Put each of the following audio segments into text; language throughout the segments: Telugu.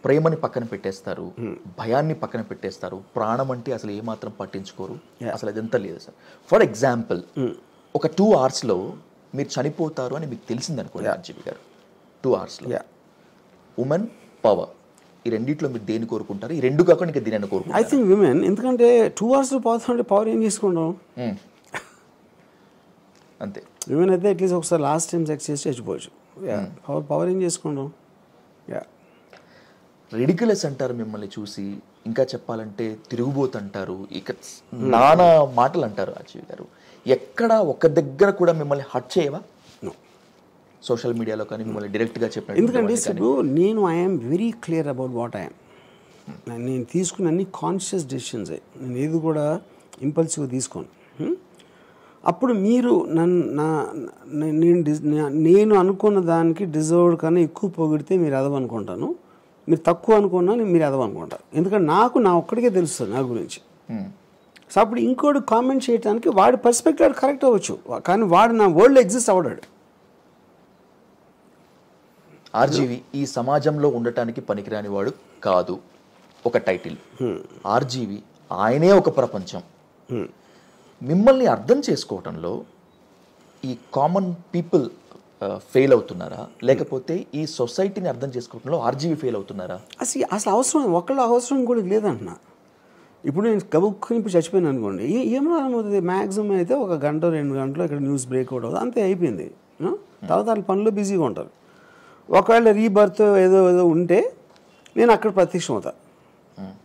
ప్రేమని పక్కన పెట్టేస్తారు, భయాన్ని పక్కన పెట్టేస్తారు, ప్రాణం అంటే అసలు ఏమాత్రం పట్టించుకోరు, అసలు అదంతా లేదు సార్. ఫర్ ఎగ్జాంపుల్ ఒక 2 అవర్స్లో మీరు చనిపోతారు అని మీకు తెలిసింది అనుకోండి ఆర్జీవి గారు, 2 అవర్స్లో ఉమెన్ పవర్ ఈ రెండిట్లో మీరు దేన్ని కోరుకుంటారు? ఈ రెండు కాకుండా ఇంకా దేని కోరుకుంటారు? ఐ థింక్ విమెన్, ఎందుకంటే 2 అవర్స్లో పోతుంటే పవర్ ఏం చేసుకుంటాం అంతే. విమెన్ అయితే అట్లీస్ట్ ఒకసారి లాస్ట్ టైం సెక్స్ చేసి చచ్చిపోవచ్చు. పవర్ ఏం చేసుకుంటాం. రెడిక్యులస్ అంటారు మిమ్మల్ని చూసి, ఇంకా చెప్పాలంటే తిరుగుబోతు అంటారు, ఇక నానా మాటలు అంటారు ఆర్జీవి గారు. ఎక్కడ ఒక దగ్గర కూడా మిమ్మల్ని హర్ట్ చేయవా? సోషల్ మీడియాలో కానీ మిమ్మల్ని డైరెక్ట్గా చెప్పిన? ఎందుకంటే ఇప్పుడు నేను I'm very clear about what I'm. నేను తీసుకున్న అన్ని కాన్షియస్ డెసిషన్స్. నేను ఏది కూడా ఇంపల్సివ్గా తీసుకోను. అప్పుడు మీరు నేను అనుకున్న దానికి డిజర్వ్డ్ కన్నా ఎక్కువ పొగిడితే మీరు అదవనుకుంటాను, మీరు తక్కువ అనుకున్నా మీరు అదవనుకుంటారు. ఎందుకంటే నాకు నా ఒక్కడికే తెలుస్తుంది నా గురించి. సో అప్పుడు ఇంకోటి కామెంట్ చేయడానికి వాడి పర్స్పెక్టివ్ కరెక్ట్ అవ్వచ్చు, కానీ వాడు నా వరల్డ్లో ఎగ్జిస్ట్ అవ్వడాడు. ఆర్జీవి ఈ సమాజంలో ఉండటానికి పనికిరాని వాడు కాదు ఒక టైటిల్. ఆర్జీవి ఆయనే ఒక ప్రపంచం. మిమ్మల్ని అర్థం చేసుకోవటంలో ఈ కామన్ పీపుల్ ఫెయిల్ అవుతున్నారా, లేకపోతే ఈ సొసైటీని అర్థం చేసుకోవడంలో ఆర్జీవి ఫెయిల్ అవుతున్నారా? అసలు అవసరం ఒకళ్ళ అవసరం కూడా లేదంటున్నా. ఇప్పుడు నేను కబుక్కుని ఇప్పుడు చచ్చిపోయాను అనుకోండి, ఏమో అవుతుంది. మ్యాక్సిమం అయితే 1 గంట 2 గంటలు ఇక్కడ న్యూస్ బ్రేక్ అవుట్ అవుతుంది, అంతే అయిపోయింది. తర్వాత వాళ్ళ పనులు బిజీగా ఉంటారు. ఒకవేళ రీబర్త్ ఏదో ఉంటే నేను అక్కడ ప్రత్యక్షం అవుతా.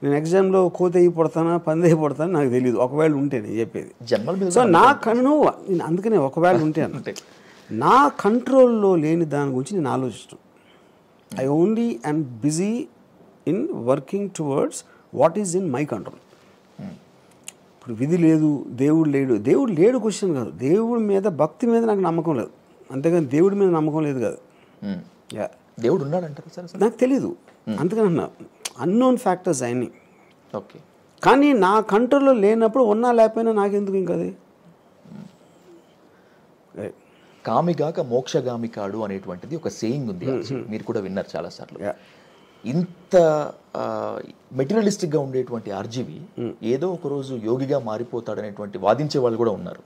నేను ఎగ్జామ్లో కోత అయ్యి పడతానా పంది అయ్యి పడతానా నాకు తెలియదు, ఒకవేళ ఉంటే నేను చెప్పేది. సో నా నేను అందుకనే ఒకవేళ ఉంటే అంటే నా కంట్రోల్లో లేని దాని గురించి నేను ఆలోచిస్తాను. I only I'm busy in working towards what is in my control. ఇప్పుడు విధి లేదు, దేవుడు లేడు క్వశ్చన్ కాదు. దేవుడి మీద భక్తి మీద నాకు నమ్మకం లేదు, అంతేగాని దేవుడి మీద నమ్మకం లేదు కాదు. దేవుడు ఉన్నాడంటారు సార్? నాకు తెలీదు, అందుకని అన్నా అన్నోన్ ఫ్యాక్టర్స్ అన్నీ. ఓకే, కానీ నా కంట్రోల్లో లేనప్పుడు ఉన్నా లేకపోయినా నాకెందుకు ఇంకా అది. కామిగాక మోక్షగామి కాడు అనేటువంటిది ఒక సేయింగ్ ఉంది, మీరు కూడా విన్నారు చాలాసార్లు. ఇంత మెటీరియలిస్టిక్గా ఉండేటువంటి ఆర్జీవి ఏదో ఒక రోజు యోగిగా మారిపోతాడనేటువంటి వాదించే వాళ్ళు కూడా ఉన్నారు.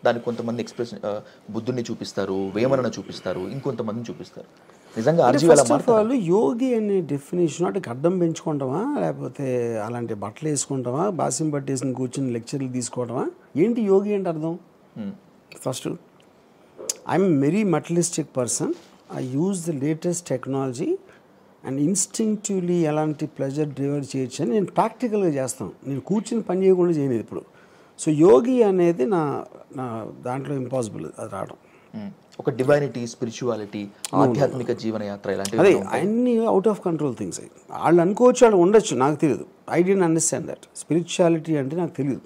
దానికి కొంతమంది ఎక్స్ప్రెషన్ బుద్ధుని చూపిస్తారు, వేమనను చూపిస్తారు, ఇంకొంతమందిని చూపిస్తారు. నిజంగా ఆర్జీవి అలా వాళ్ళు యోగి అనే డెఫినేషన్ అంటే గడ్డం పెంచుకుంటామా, లేకపోతే అలాంటి బట్టలు వేసుకుంటామా, బాసిం పట్టేసిన కూర్చుని లెక్చర్లు తీసుకోవటమా, ఏంటి యోగి అంటే అర్థం? First I'm very మెటలిస్టిక్ person. I use the latest technology and instinctively ఎలాంటి ప్లెజర్ డ్రైవర్ చేయొచ్చు అని నేను ప్రాక్టికల్గా చేస్తాను. నేను కూర్చుని పని చేయకుండా చేయలేదు ఇప్పుడు. సో యోగి అనేది నా దాంట్లో ఇంపాసిబుల్ అది రావడం. ఒక డివైనిటీ, స్పిరిచువాలిటీ, ఆధ్యాత్మిక జీవనయాత్ర ఇలాంటివి అదే అన్ని అవుట్ ఆఫ్ కంట్రోల్ థింగ్స్. వాళ్ళు అనుకోవచ్చు, వాళ్ళు ఉండొచ్చు, నాకు తెలియదు. I don't understand that. Spirituality అంటే నాకు తెలియదు.